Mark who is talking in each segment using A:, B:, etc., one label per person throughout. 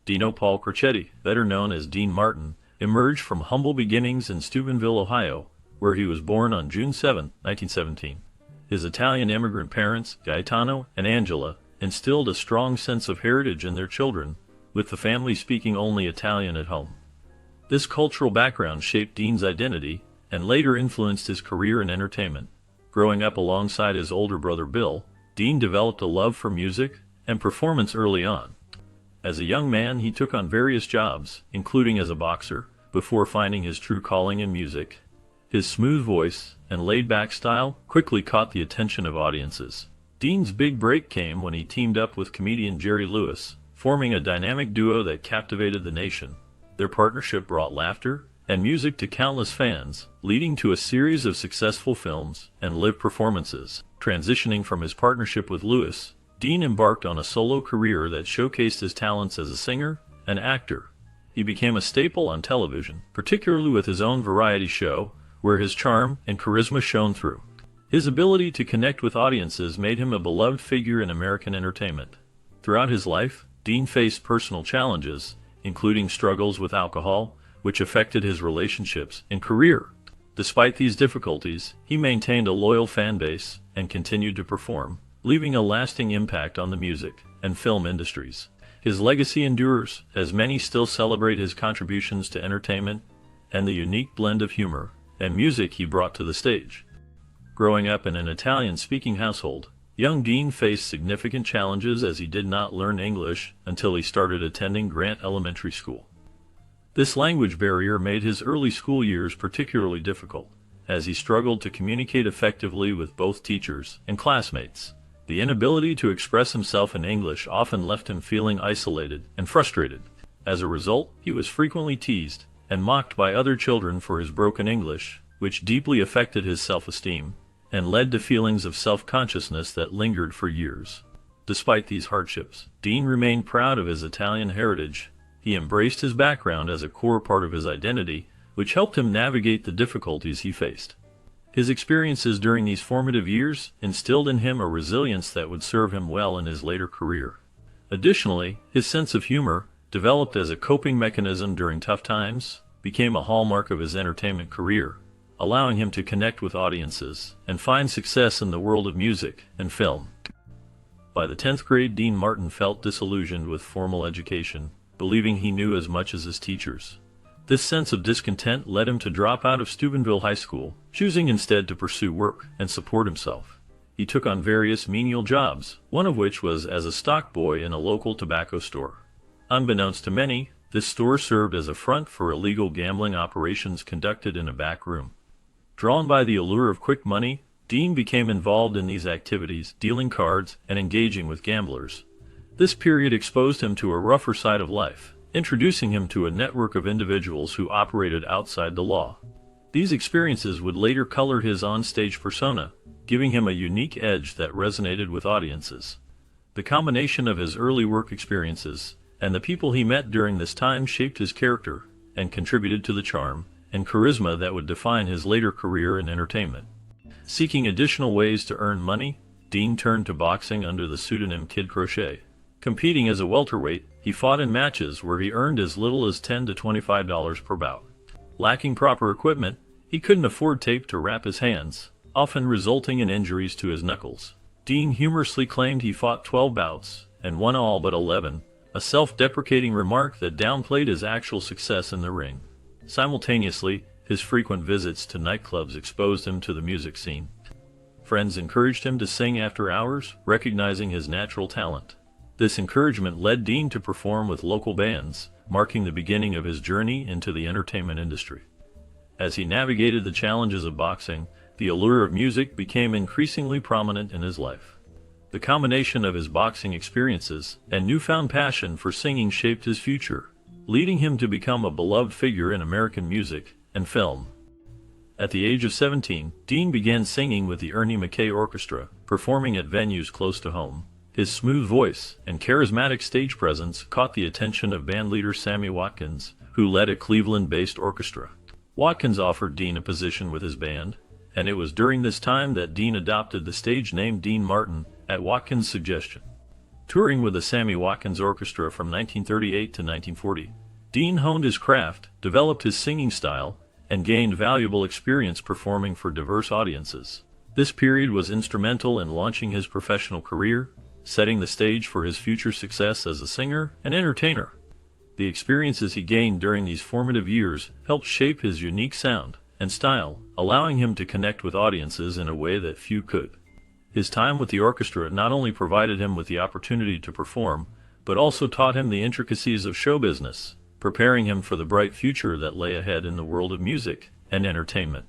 A: Dino Paul Crocetti, better known as Dean Martin, emerged from humble beginnings in Steubenville, Ohio, where he was born on June 7, 1917. His Italian immigrant parents, Gaetano and Angela, instilled a strong sense of heritage in their children, with the family speaking only Italian at home. This cultural background shaped Dean's identity and later influenced his career in entertainment. Growing up alongside his older brother Bill, Dean developed a love for music and performance early on. As a young man, he took on various jobs, including as a boxer, before finding his true calling in music. His smooth voice and laid-back style quickly caught the attention of audiences. Dean's big break came when he teamed up with comedian Jerry Lewis, forming a dynamic duo that captivated the nation. Their partnership brought laughter and music to countless fans, leading to a series of successful films and live performances. Transitioning from his partnership with Lewis, Dean embarked on a solo career that showcased his talents as a singer and actor. He became a staple on television, particularly with his own variety show, where his charm and charisma shone through. His ability to connect with audiences made him a beloved figure in American entertainment. Throughout his life, Dean faced personal challenges, including struggles with alcohol, which affected his relationships and career. Despite these difficulties, he maintained a loyal fan base and continued to perform, leaving a lasting impact on the music and film industries. His legacy endures, as many still celebrate his contributions to entertainment and the unique blend of humor and music he brought to the stage. Growing up in an Italian-speaking household, young Dean faced significant challenges as he did not learn English until he started attending Grant Elementary School. This language barrier made his early school years particularly difficult, as he struggled to communicate effectively with both teachers and classmates. The inability to express himself in English often left him feeling isolated and frustrated. As a result, he was frequently teased and mocked by other children for his broken English, which deeply affected his self-esteem and led to feelings of self-consciousness that lingered for years. Despite these hardships, Dean remained proud of his Italian heritage. He embraced his background as a core part of his identity, which helped him navigate the difficulties he faced. His experiences during these formative years instilled in him a resilience that would serve him well in his later career. Additionally, his sense of humor, developed as a coping mechanism during tough times, became a hallmark of his entertainment career, allowing him to connect with audiences and find success in the world of music and film. By the 10th grade, Dean Martin felt disillusioned with formal education, believing he knew as much as his teachers. This sense of discontent led him to drop out of Steubenville High School, choosing instead to pursue work and support himself. He took on various menial jobs, one of which was as a stock boy in a local tobacco store. Unbeknownst to many, this store served as a front for illegal gambling operations conducted in a back room. Drawn by the allure of quick money, Dean became involved in these activities, dealing cards and engaging with gamblers. This period exposed him to a rougher side of life, introducing him to a network of individuals who operated outside the law. These experiences would later color his on-stage persona, giving him a unique edge that resonated with audiences. The combination of his early work experiences and the people he met during this time shaped his character and contributed to the charm and charisma that would define his later career in entertainment. Seeking additional ways to earn money, Dean turned to boxing under the pseudonym Kid Crochet. Competing as a welterweight, he fought in matches where he earned as little as $10 to $25 per bout. Lacking proper equipment, he couldn't afford tape to wrap his hands, often resulting in injuries to his knuckles. Dean humorously claimed he fought 12 bouts and won all but 11, a self-deprecating remark that downplayed his actual success in the ring. Simultaneously, his frequent visits to nightclubs exposed him to the music scene. Friends encouraged him to sing after hours, recognizing his natural talent. This encouragement led Dean to perform with local bands, marking the beginning of his journey into the entertainment industry. As he navigated the challenges of boxing, the allure of music became increasingly prominent in his life. The combination of his boxing experiences and newfound passion for singing shaped his future, leading him to become a beloved figure in American music and film. At the age of 17, Dean began singing with the Ernie Mackay Orchestra, performing at venues close to home. His smooth voice and charismatic stage presence caught the attention of bandleader Sammy Watkins, who led a Cleveland-based orchestra. Watkins offered Dean a position with his band, and it was during this time that Dean adopted the stage name Dean Martin, at Watkins' suggestion. Touring with the Sammy Watkins Orchestra from 1938 to 1940, Dean honed his craft, developed his singing style, and gained valuable experience performing for diverse audiences. This period was instrumental in launching his professional career, setting the stage for his future success as a singer and entertainer. The experiences he gained during these formative years helped shape his unique sound and style, allowing him to connect with audiences in a way that few could. His time with the orchestra not only provided him with the opportunity to perform, but also taught him the intricacies of show business, preparing him for the bright future that lay ahead in the world of music and entertainment.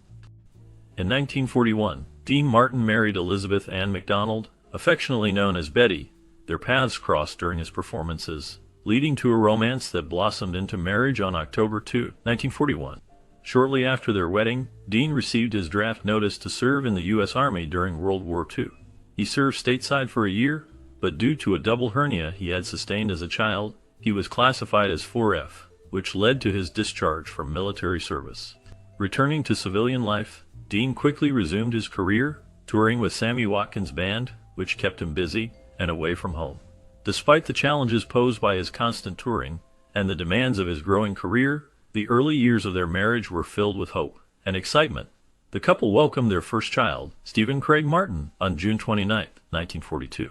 A: In 1941, Dean Martin married Elizabeth Ann MacDonald, affectionately known as Betty. Their paths crossed during his performances, leading to a romance that blossomed into marriage on October 2, 1941. Shortly after their wedding, Dean received his draft notice to serve in the U.S. Army during World War II. He served stateside for a year, but due to a double hernia he had sustained as a child, he was classified as 4F, which led to his discharge from military service. Returning to civilian life, Dean quickly resumed his career, touring with Sammy Watkins Band, which kept him busy and away from home. Despite the challenges posed by his constant touring and the demands of his growing career, the early years of their marriage were filled with hope and excitement. The couple welcomed their first child, Stephen Craig Martin, on June 29, 1942.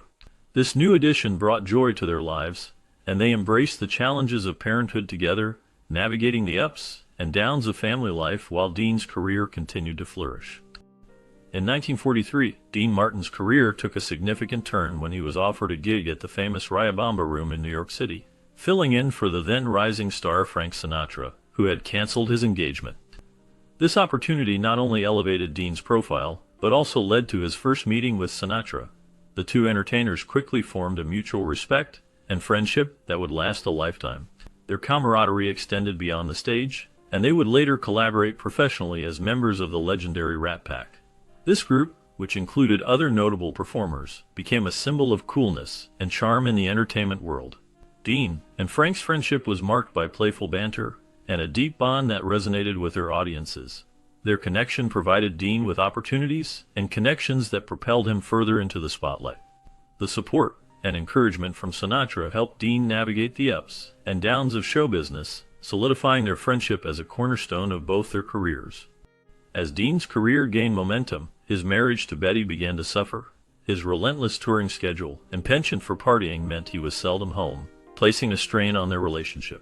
A: This new addition brought joy to their lives, and they embraced the challenges of parenthood together, navigating the ups and downs of family life while Dean's career continued to flourish. In 1943, Dean Martin's career took a significant turn when he was offered a gig at the famous Riobamba Room in New York City, filling in for the then rising star Frank Sinatra, who had canceled his engagement. This opportunity not only elevated Dean's profile, but also led to his first meeting with Sinatra. The two entertainers quickly formed a mutual respect and friendship that would last a lifetime. Their camaraderie extended beyond the stage, and they would later collaborate professionally as members of the legendary Rat Pack. This group, which included other notable performers, became a symbol of coolness and charm in the entertainment world. Dean and Frank's friendship was marked by playful banter and a deep bond that resonated with their audiences. Their connection provided Dean with opportunities and connections that propelled him further into the spotlight. The support and encouragement from Sinatra helped Dean navigate the ups and downs of show business, solidifying their friendship as a cornerstone of both their careers. As Dean's career gained momentum, his marriage to Betty began to suffer. His relentless touring schedule and penchant for partying meant he was seldom home, placing a strain on their relationship.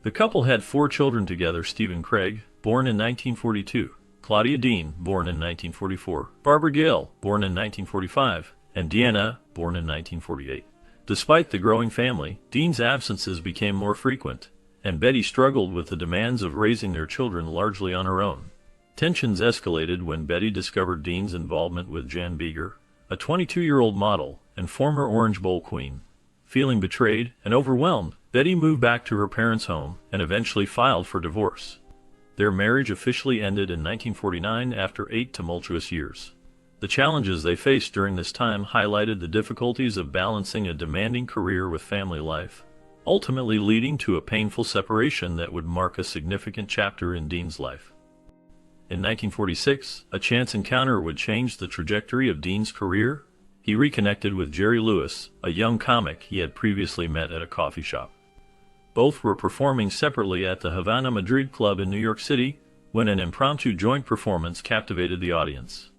A: The couple had 4 children together: Stephen Craig, born in 1942, Claudia Dean, born in 1944, Barbara Gale, born in 1945, and Deanna, born in 1948. Despite the growing family, Dean's absences became more frequent, and Betty struggled with the demands of raising their children largely on her own. Tensions escalated when Betty discovered Dean's involvement with Jan Beager, a 22-year-old model and former Orange Bowl queen. Feeling betrayed and overwhelmed, Betty moved back to her parents' home and eventually filed for divorce. Their marriage officially ended in 1949 after 8 tumultuous years. The challenges they faced during this time highlighted the difficulties of balancing a demanding career with family life, ultimately leading to a painful separation that would mark a significant chapter in Dean's life. In 1946, a chance encounter would change the trajectory of Dean's career. He reconnected with Jerry Lewis, a young comic he had previously met at a coffee shop. Both were performing separately at the Havana Madrid Club in New York City when an impromptu joint performance captivated the audience.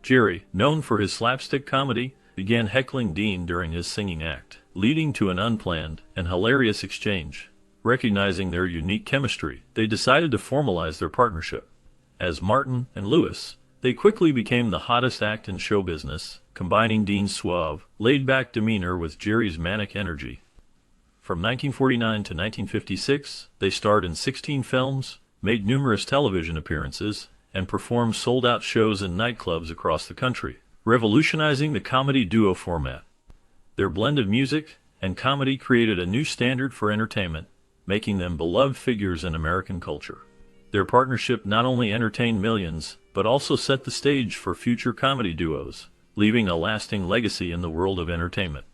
A: Jerry, known for his slapstick comedy, began heckling Dean during his singing act, leading to an unplanned and hilarious exchange. Recognizing their unique chemistry, they decided to formalize their partnership. As Martin and Lewis, they quickly became the hottest act in show business, combining Dean's suave, laid-back demeanor with Jerry's manic energy. From 1949 to 1956, they starred in 16 films, made numerous television appearances, and performed sold-out shows in nightclubs across the country, revolutionizing the comedy duo format. Their blend of music and comedy created a new standard for entertainment, making them beloved figures in American culture. Their partnership not only entertained millions, but also set the stage for future comedy duos, leaving a lasting legacy in the world of entertainment.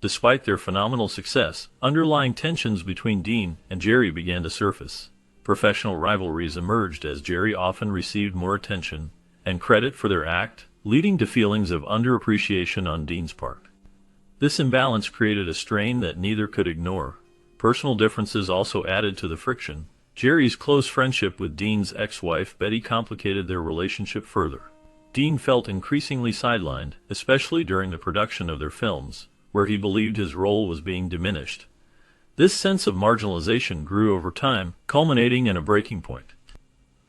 A: Despite their phenomenal success, underlying tensions between Dean and Jerry began to surface. Professional rivalries emerged as Jerry often received more attention and credit for their act, leading to feelings of underappreciation on Dean's part. This imbalance created a strain that neither could ignore. Personal differences also added to the friction. Jerry's close friendship with Dean's ex-wife Betty complicated their relationship further. Dean felt increasingly sidelined, especially during the production of their films, where he believed his role was being diminished. This sense of marginalization grew over time, culminating in a breaking point.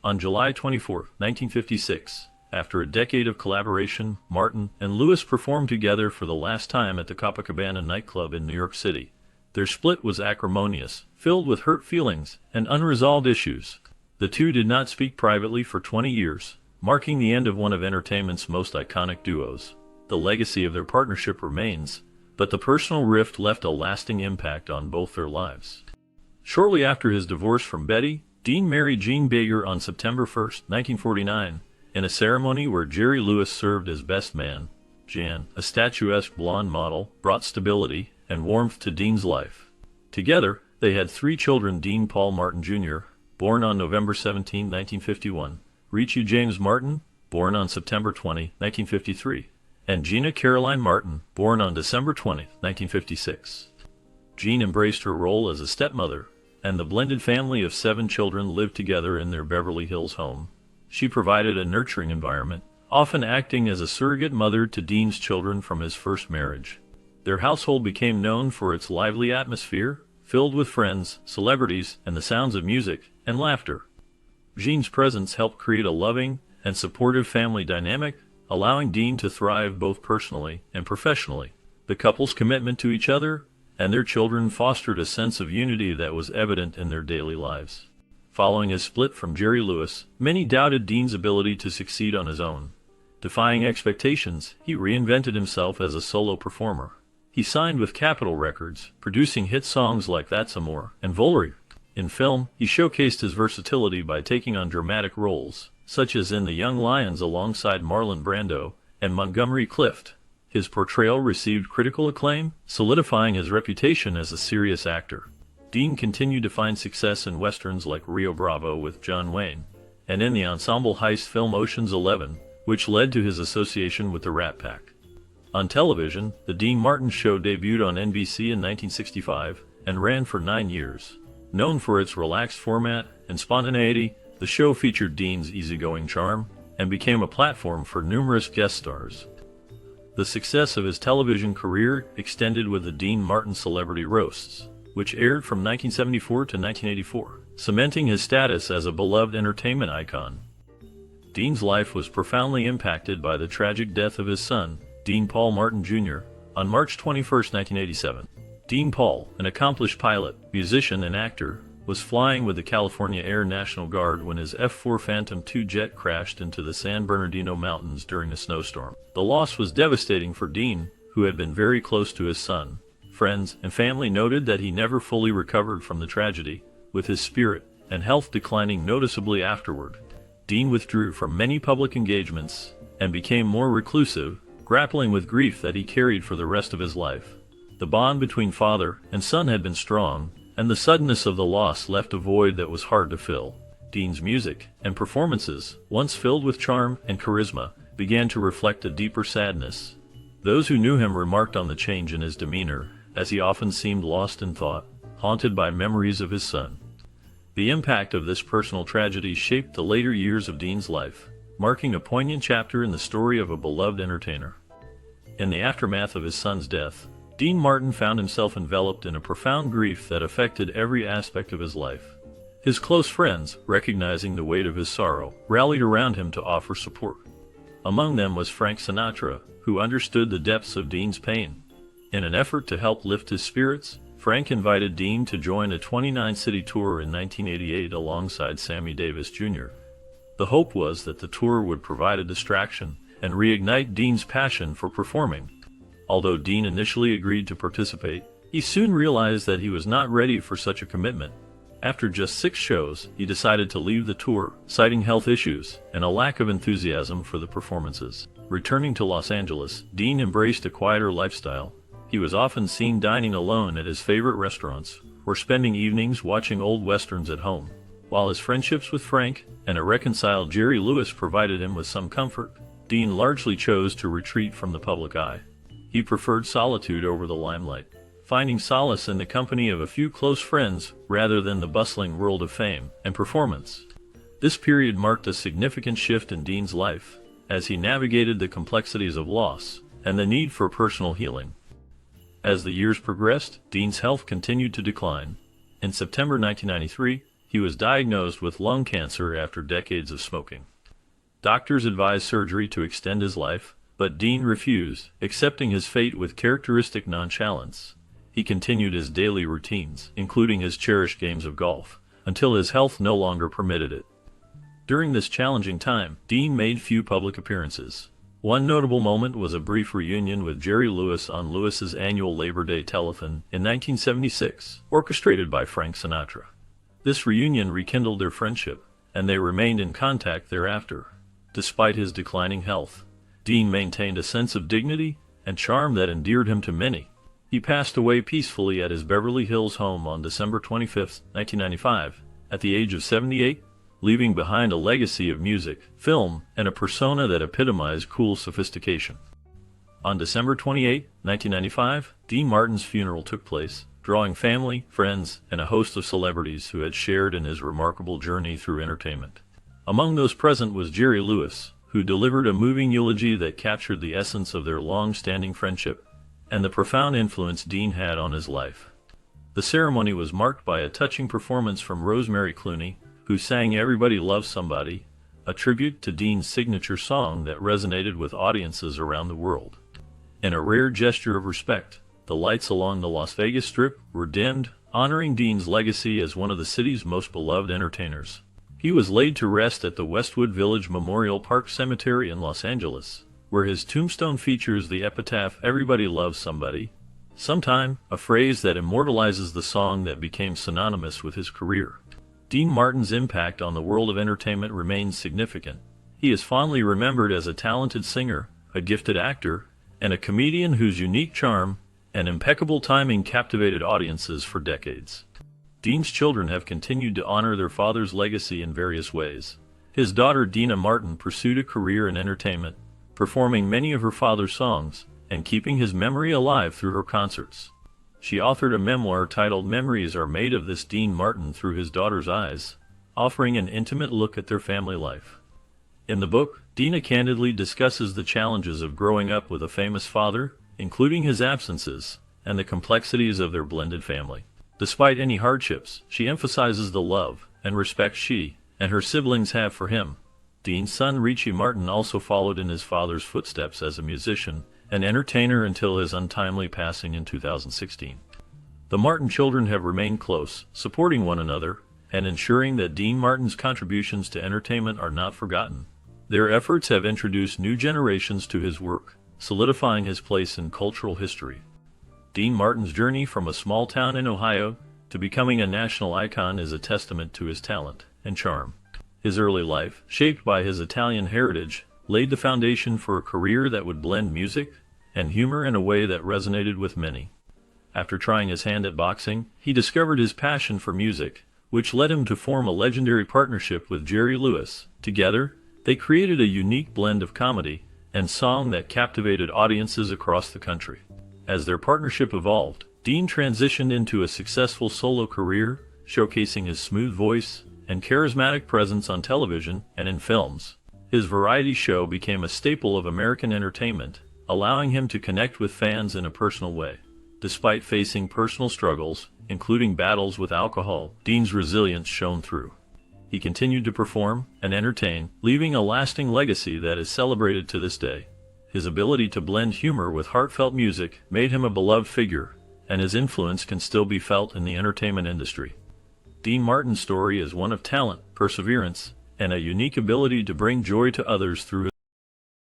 A: On July 24, 1956, after a decade of collaboration, Martin and Lewis performed together for the last time at the Copacabana nightclub in New York City. Their split was acrimonious, filled with hurt feelings and unresolved issues. The two did not speak privately for 20 years, marking the end of one of entertainment's most iconic duos. The legacy of their partnership remains, but the personal rift left a lasting impact on both their lives. Shortly after his divorce from Betty, Dean married Jean Baker on September 1, 1949, in a ceremony where Jerry Lewis served as best man. Jan, a statuesque blonde model, brought stability and warmth to Dean's life. Together, they had 3 children: Dean Paul Martin Jr., born on November 17, 1951, Richie James Martin, born on September 20, 1953, and Gina Caroline Martin, born on December 20, 1956. Jean embraced her role as a stepmother, and the blended family of 7 children lived together in their Beverly Hills home. She provided a nurturing environment, often acting as a surrogate mother to Dean's children from his first marriage. Their household became known for its lively atmosphere, filled with friends, celebrities, and the sounds of music and laughter. Jean's presence helped create a loving and supportive family dynamic, allowing Dean to thrive both personally and professionally. The couple's commitment to each other and their children fostered a sense of unity that was evident in their daily lives. Following his split from Jerry Lewis, many doubted Dean's ability to succeed on his own. Defying expectations, he reinvented himself as a solo performer. He signed with Capitol Records, producing hit songs like That's Amore and Volery. In film, he showcased his versatility by taking on dramatic roles, such as in The Young Lions alongside Marlon Brando and Montgomery Clift. His portrayal received critical acclaim, solidifying his reputation as a serious actor. Dean continued to find success in westerns like Rio Bravo with John Wayne, and in the ensemble heist film Ocean's 11, which led to his association with the Rat Pack. On television, The Dean Martin Show debuted on NBC in 1965 and ran for 9 years. Known for its relaxed format and spontaneity, the show featured Dean's easygoing charm and became a platform for numerous guest stars. The success of his television career extended with the Dean Martin Celebrity Roasts, which aired from 1974 to 1984, cementing his status as a beloved entertainment icon. Dean's life was profoundly impacted by the tragic death of his son, Dean Paul Martin Jr., on March 21, 1987. Dean Paul, an accomplished pilot, musician, and actor, was flying with the California Air National Guard when his F-4 Phantom II jet crashed into the San Bernardino Mountains during a snowstorm. The loss was devastating for Dean, who had been very close to his son. Friends and family noted that he never fully recovered from the tragedy, with his spirit and health declining noticeably afterward. Dean withdrew from many public engagements and became more reclusive, grappling with grief that he carried for the rest of his life. The bond between father and son had been strong, and the suddenness of the loss left a void that was hard to fill. Dean's music and performances, once filled with charm and charisma, began to reflect a deeper sadness. Those who knew him remarked on the change in his demeanor, as he often seemed lost in thought, haunted by memories of his son. The impact of this personal tragedy shaped the later years of Dean's life, marking a poignant chapter in the story of a beloved entertainer. In the aftermath of his son's death, Dean Martin found himself enveloped in a profound grief that affected every aspect of his life. His close friends, recognizing the weight of his sorrow, rallied around him to offer support. Among them was Frank Sinatra, who understood the depths of Dean's pain. In an effort to help lift his spirits, Frank invited Dean to join a 29-city tour in 1988 alongside Sammy Davis Jr. The hope was that the tour would provide a distraction and reignite Dean's passion for performing. Although Dean initially agreed to participate, he soon realized that he was not ready for such a commitment. After just 6 shows, he decided to leave the tour, citing health issues and a lack of enthusiasm for the performances. Returning to Los Angeles, Dean embraced a quieter lifestyle. He was often seen dining alone at his favorite restaurants, or spending evenings watching old westerns at home. While his friendships with Frank and a reconciled Jerry Lewis provided him with some comfort, Dean largely chose to retreat from the public eye. He preferred solitude over the limelight, finding solace in the company of a few close friends rather than the bustling world of fame and performance. This period marked a significant shift in Dean's life, as he navigated the complexities of loss and the need for personal healing. As the years progressed, Dean's health continued to decline. In September 1993, he was diagnosed with lung cancer after decades of smoking. Doctors advised surgery to extend his life, but Dean refused, accepting his fate with characteristic nonchalance. He continued his daily routines, including his cherished games of golf, until his health no longer permitted it. During this challenging time, Dean made few public appearances. One notable moment was a brief reunion with Jerry Lewis on Lewis's annual Labor Day telethon in 1976, orchestrated by Frank Sinatra. This reunion rekindled their friendship, and they remained in contact thereafter. Despite his declining health, Dean maintained a sense of dignity and charm that endeared him to many. He passed away peacefully at his Beverly Hills home on December 25, 1995, at the age of 78, leaving behind a legacy of music, film, and a persona that epitomized cool sophistication. On December 28, 1995, Dean Martin's funeral took place, drawing family, friends, and a host of celebrities who had shared in his remarkable journey through entertainment. Among those present was Jerry Lewis, who delivered a moving eulogy that captured the essence of their long-standing friendship and the profound influence Dean had on his life. The ceremony was marked by a touching performance from Rosemary Clooney, who sang "Everybody Loves Somebody," a tribute to Dean's signature song that resonated with audiences around the world. In a rare gesture of respect, the lights along the Las Vegas Strip were dimmed, honoring Dean's legacy as one of the city's most beloved entertainers. He was laid to rest at the Westwood Village Memorial Park Cemetery in Los Angeles, where his tombstone features the epitaph "Everybody Loves Somebody," sometime, a phrase that immortalizes the song that became synonymous with his career. Dean Martin's impact on the world of entertainment remains significant. He is fondly remembered as a talented singer, a gifted actor, and a comedian whose unique charm and impeccable timing captivated audiences for decades. Dean's children have continued to honor their father's legacy in various ways. His daughter Deana Martin pursued a career in entertainment, performing many of her father's songs and keeping his memory alive through her concerts. She authored a memoir titled "Memories Are Made of This Dean Martin Through His Daughter's Eyes," offering an intimate look at their family life. In the book, Deana candidly discusses the challenges of growing up with a famous father, including his absences, and the complexities of their blended family. Despite any hardships, she emphasizes the love and respect she and her siblings have for him. Dean's son Richie Martin also followed in his father's footsteps as a musician and entertainer until his untimely passing in 2016. The Martin children have remained close, supporting one another and ensuring that Dean Martin's contributions to entertainment are not forgotten. Their efforts have introduced new generations to his work, solidifying his place in cultural history. Dean Martin's journey from a small town in Ohio to becoming a national icon is a testament to his talent and charm. His early life, shaped by his Italian heritage, laid the foundation for a career that would blend music and humor in a way that resonated with many. After trying his hand at boxing, he discovered his passion for music, which led him to form a legendary partnership with Jerry Lewis. Together, they created a unique blend of comedy and song that captivated audiences across the country. As their partnership evolved, Dean transitioned into a successful solo career, showcasing his smooth voice and charismatic presence on television and in films. His variety show became a staple of American entertainment, allowing him to connect with fans in a personal way. Despite facing personal struggles, including battles with alcohol, Dean's resilience shone through. He continued to perform and entertain, leaving a lasting legacy that is celebrated to this day. His ability to blend humor with heartfelt music made him a beloved figure, and his influence can still be felt in the entertainment industry. Dean Martin's story is one of talent, perseverance, and a unique ability to bring joy to others through